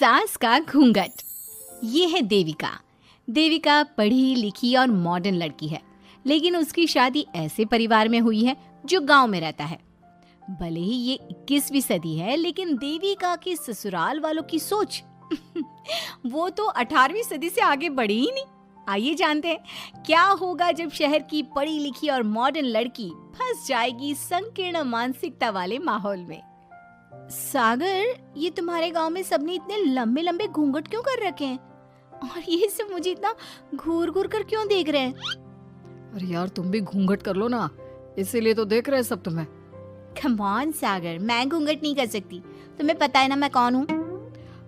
सास का घूंघट। ये है देविका। देविका पढ़ी लिखी और मॉडर्न लड़की है, लेकिन उसकी शादी ऐसे परिवार में हुई है जो गांव में रहता है। भले ही ये 21वीं सदी है, लेकिन देविका की ससुराल वालों की सोच वो तो 18वीं सदी से आगे बढ़ी ही नहीं। आइए जानते हैं क्या होगा जब शहर की पढ़ी लिखी और मॉडर्न लड़की फंस जाएगी संकीर्ण मानसिकता वाले माहौल में। सागर, ये तुम्हारे गांव में सबने इतने लंबे लंबे घूंघट क्यों कर रखे हैं? और ये सब मुझे इतना घूर घूर कर क्यों देख रहे हैं? अरे यार, तुम भी घूंघट कर लो ना, इसीलिए तो देख रहे हैं सब तुम्हें। कम ऑन सागर, मैं घूंघट नहीं कर सकती। तुम्हें पता है ना मैं कौन हूँ।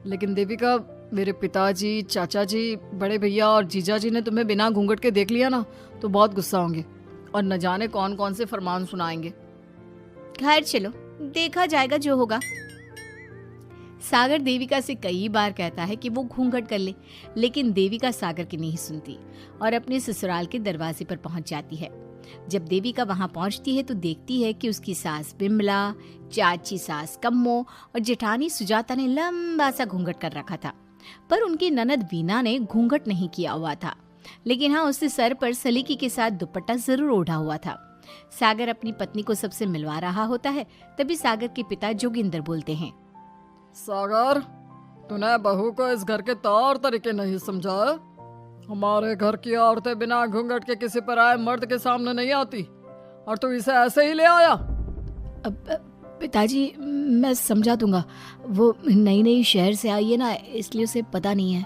लेकिन देविका, मेरे पिताजी, चाचा जी, बड़े भैया और जीजा जी ने तुम्हें बिना घूंघट के देख लिया ना तो बहुत गुस्सा होंगे और न जाने कौन कौन से फरमान सुनाएंगे। घर चलो, देखा जाएगा जो होगा। सागर देविका से कई बार कहता है कि वो घूंघट कर ले, लेकिन देविका सागर की नहीं सुनती और अपने ससुराल के दरवाजे पर पहुंच जाती है। जब देविका वहां पहुंचती है तो देखती है कि उसकी सास बिमला, चाची सास कम्मो और जेठानी सुजाता ने लंबा सा घूंघट कर रखा था, पर उनकी ननद वीना ने घूंघट नहीं किया हुआ था। लेकिन हाँ, उसने सर पर सलीकी के साथ दुपट्टा जरूर ओढ़ा हुआ था। सागर अपनी पत्नी को सबसे मिलवा रहा होता है, तभी सागर के पिता जोगिंदर बोलते हैं, सागर, तूने बहू को इस घर के तौर तरीके नहीं समझा। हमारे घर की औरतें बिना घूंघट के किसी पर आए मर्द के सामने नहीं आती और तू इसे ऐसे ही ले आया। पिताजी, मैं समझा दूंगा। वो नई नई शहर से आई है ना, इसलिए उसे पता नहीं है।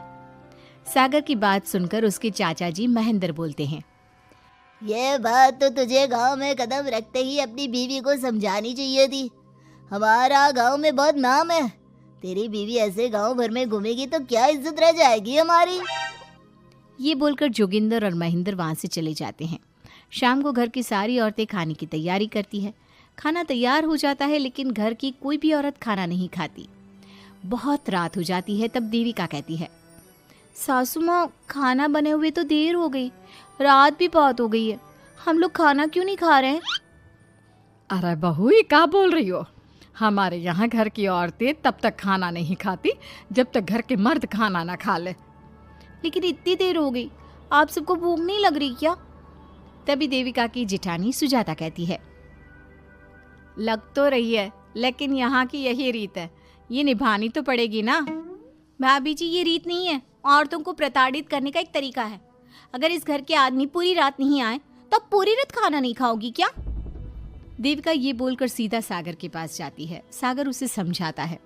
सागर की बात सुनकर उसके चाचा जी महेंद्र बोलते हैं, ये बात तो तुझे गांव में कदम रखते ही अपनी बीवी को समझानी चाहिए थी। हमारा गांव में बहुत नाम है। तेरी बीवी ऐसे गांव भर में घूमेगी तो क्या इज्जत रह जाएगी हमारी। ये बोलकर जोगिंदर और महेंद्र वहां से चले जाते हैं। शाम को घर की सारी औरतें खाने की तैयारी करती है। खाना तैयार हो जाता है, लेकिन घर की कोई भी औरत खाना नहीं खाती। बहुत रात हो जाती है, तब देविका कहती है, सासू माँ, खाना बने हुए तो देर हो गई, रात भी बहुत हो गई है, हम लोग खाना क्यों नहीं खा रहे हैं? अरे बहू, ये क्या बोल रही हो? हमारे यहाँ घर की औरतें तब तक खाना नहीं खाती जब तक घर के मर्द खाना ना खा ले। लेकिन इतनी देर हो गई, आप सबको भूख नहीं लग रही क्या? तभी देविका की जेठानी सुजाता कहती है, लग तो रही है, लेकिन यहाँ की यही रीत है, ये निभानी तो पड़ेगी ना। भाभी जी, ये रीत नहीं है, औरतों को प्रताड़ित करने का एक तरीका है। अगर इस घर के आदमी पूरी रात नहीं आए तो पूरी रात खाना नहीं खाओगी क्या? देविका ये बोलकर सीधा सागर के पास जाती है। सागर उसे समझाता है,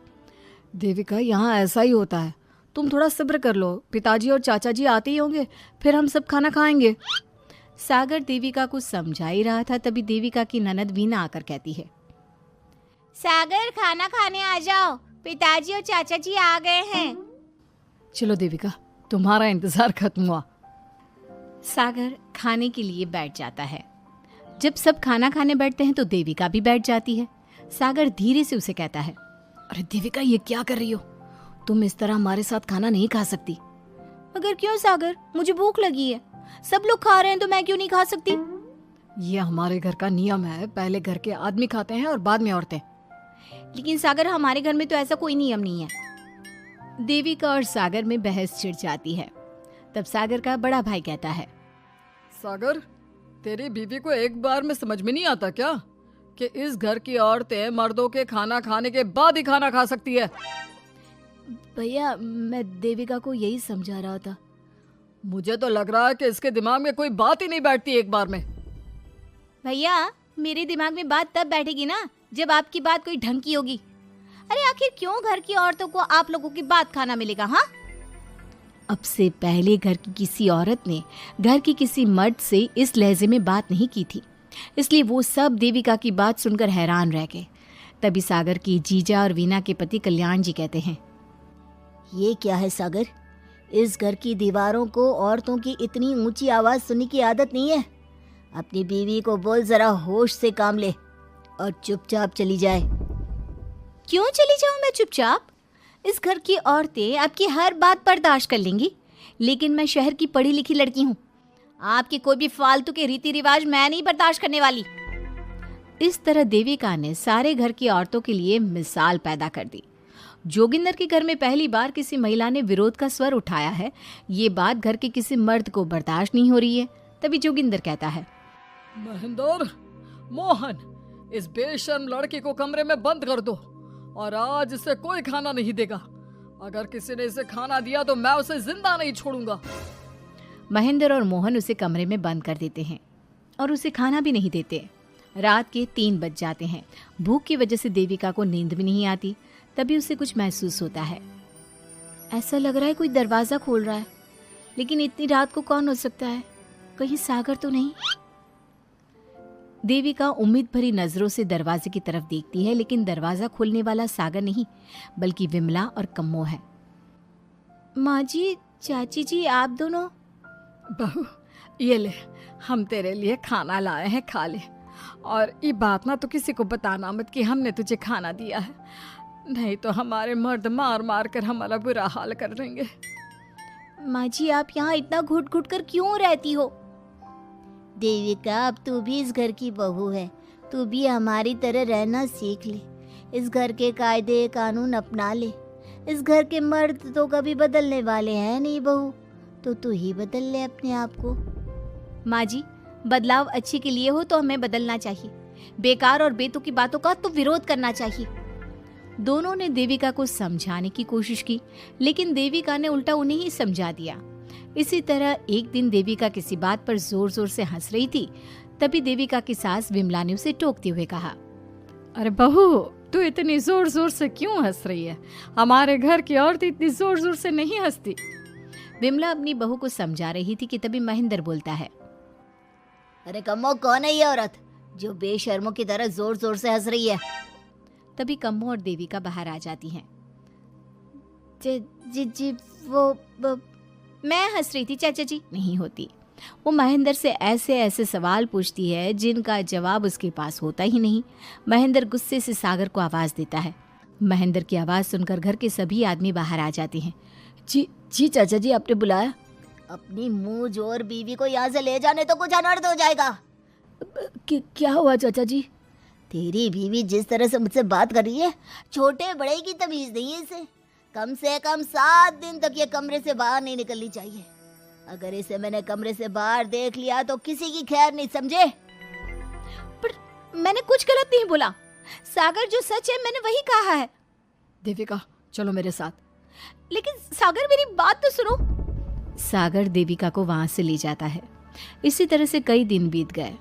देविका, यहाँ ऐसा ही होता है, तुम थोड़ा सब्र कर लो, पिताजी और चाचा जी आते ही होंगे, फिर हम सब खाना खाएंगे। सागर देविका को समझा ही रहा था, तभी देविका की ननद वीना आकर कहती है, सागर, खाना खाने आ जाओ, पिताजी और चाचा जी आ गए हैं। चलो देविका, तुम्हारा इंतजार खत्म हुआ। सागर खाने के लिए बैठ जाता है। जब सब खाना खाने बैठते हैं तो देविका भी बैठ जाती है। सागर धीरे से उसे कहता है, अरे देविका, ये क्या कर रही हो? तुम इस तरह हमारे साथ खाना नहीं खा सकती। मगर क्यों सागर, मुझे भूख लगी है, सब लोग खा रहे हैं तो मैं क्यों नहीं खा सकती? ये हमारे घर का नियम है, पहले घर के आदमी खाते हैं और बाद में औरतें। लेकिन सागर, हमारे घर में तो ऐसा कोई नियम नहीं है। देविका और सागर में बहस छिड़ जाती है। तब सागर का बड़ा भाई कहता है, सागर, तेरी बीवी को एक बार में समझ में नहीं आता क्या कि इस घर की औरतें मर्दों के खाना खाने के बाद ही खाना खा सकती है? भैया, मैं देविका को यही समझा रहा था। मुझे तो लग रहा है कि इसके दिमाग में कोई बात ही नहीं बैठती एक बार में। भैया, मेरे दिमाग में बात तब बैठेगी ना जब आपकी बात कोई ढंग की होगी। अरे आखिर क्यों घर की औरतों को आप लोगों की बात खाना मिलेगा? हाँ, अब से पहले घर की किसी औरत ने घर की किसी मर्द से इस लहजे में बात नहीं की थी, इसलिए वो सब देविका की बात सुनकर हैरान रह गए। तभी सागर की जीजा और वीना के पति कल्याण जी कहते हैं, ये क्या है सागर, इस घर की दीवारों को औरतों की इतनी ऊंची आवाज सुनने की आदत नहीं है। अपनी बीवी को बोल जरा होश से काम ले और चुपचाप चली जाए। क्यों चली जाऊं मैं चुपचाप? इस घर की औरतें आपकी हर बात बर्दाश्त कर लेंगी, लेकिन मैं शहर की पढ़ी लिखी लड़की हूँ। आपके कोई भी फालतू के रीति रिवाज मैं नहीं बर्दाश्त करने वाली। इस तरह देविका ने सारे घर की औरतों के लिए मिसाल पैदा कर दी। जोगिंदर के घर में पहली बार किसी महिला ने विरोध का स्वर उठाया है, ये बात घर के किसी मर्द को बर्दाश्त नहीं हो रही है। तभी जोगिंदर कहता है, महेंद्र, मोहन, इस बेशर्म लड़की को कमरे में बंद कर दो और आज इसे कोई खाना नहीं देगा। अगर किसी ने इसे खाना दिया तो मैं उसे जिंदा नहीं छोड़ूंगा। महेंद्र और मोहन उसे कमरे में बंद कर देते हैं और उसे खाना भी नहीं देते। रात के 3 बज जाते हैं। भूख की वजह से देविका को नींद भी नहीं आती। तभी उसे कुछ महसूस होता है। ऐसा लग रहा है कोई दरवाजा खोल रहा है, लेकिन इतनी रात को कौन हो सकता है? कहीं सागर तो नहीं? देविका उम्मीद भरी नजरों से दरवाजे की तरफ देखती है, लेकिन दरवाजा खोलने वाला सागर नहीं बल्कि विमला और कम्मो है। माँ जी, चाची जी, आप दोनों? बहू, ये ले, हम तेरे लिए खाना लाए हैं, खा ले। और ये बात ना तो किसी को बताना मत कि हमने तुझे खाना दिया है, नहीं तो हमारे मर्द मार मार कर हमारा बुरा हाल कर देंगे। माँ जी, आप यहाँ इतना घुट घुट कर क्यों रहती हो? देविका, अब तू भी इस घर की बहू है, तू भी हमारी तरह रहना सीख ले। इस घर के कायदे कानून अपना ले। इस घर के मर्द तो कभी बदलने वाले हैं नहीं बहू, तो तू ही बदल ले अपने आप को। माँ जी, बदलाव अच्छे के लिए हो तो हमें बदलना चाहिए, बेकार और बेतुकी बातों का तो विरोध करना चाहिए। दोनों ने देविका को समझाने की कोशिश की, लेकिन देविका ने उल्टा उन्हें ही समझा दिया। इसी तरह एक दिन देविका किसी बात पर जोर जोर से हंस रही थी। तभी देविका की सास विमला ने उसे टोकते हुए कहा, अरे बहू, तू इतनी जोर जोर से क्यों हंस रही है? हमारे घर की औरत इतनी जोर जोर से नहीं हंसती। विमला अपनी बहू को समझा रही थी कि तभी महेंद्र बोलता है, अरे कम्मो, कौन है ये औरत जो बेशर्मों की तरह जोर जोर से हंस रही है? तभी कम्मो और देविका बाहर आ जाती हैं। जी जी, वो मैं हंस रही थी चाचा जी। नहीं होती। वो महेंद्र से ऐसे ऐसे सवाल पूछती है जिनका जवाब उसके पास होता ही नहीं। महेंद्र गुस्से से सागर को आवाज देता है। महेंद्र की आवाज सुनकर घर के सभी आदमी बाहर आ जाते हैं। जी जी चाचा जी, आपने बुलाया? अपनी मुंह जोर बीवी को यहाँ से ले जाने तो कुछ अनर्थ हो जाएगा। क्या हुआ चाचा जी? तेरी बीवी जिस तरह से मुझसे बात कर रही है, छोटे बड़े की तमीज नहीं है इसे। कम से कम 7 दिन तक ये कमरे से बाहर नहीं निकलनी चाहिए। अगर इसे मैंने कमरे से बाहर देख लिया तो किसी की खैर नहीं, समझे? पर मैंने कुछ गलत नहीं बोला। सागर, जो सच है मैंने वही कहा है। देविका, चलो मेरे साथ। लेकिन सागर, मेरी बात तो सुनो। सागर देविका को वहां से ले जाता है। इसी तरह से कई दिन बीत गए।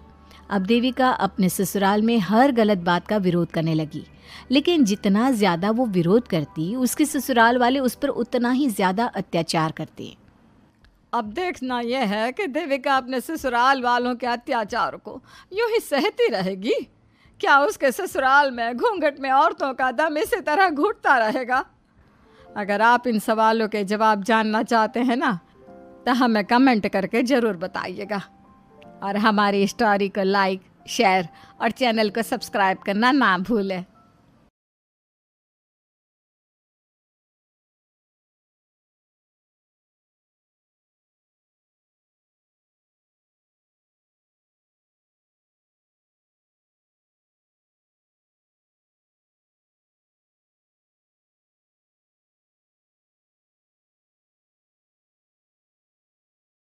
अब देविका अपने ससुराल में हर गलत बात का विरोध करने लगी, लेकिन जितना ज्यादा वो विरोध करती, उसके ससुराल वाले उस पर उतना ही ज्यादा अत्याचार करते। अब देखना यह है कि देविका अपने ससुराल वालों के अत्याचार को यूं ही सहती रहेगी। क्या उसके ससुराल में घूंघट में औरतों का दम इसी तरह घुटता रहेगा? अगर आप इन सवालों के जवाब जानना चाहते हैं ना, तो हमें कमेंट करके ज़रूर बताइएगा। और हमारी स्टोरी को लाइक, शेयर और चैनल को सब्सक्राइब करना ना भूलें।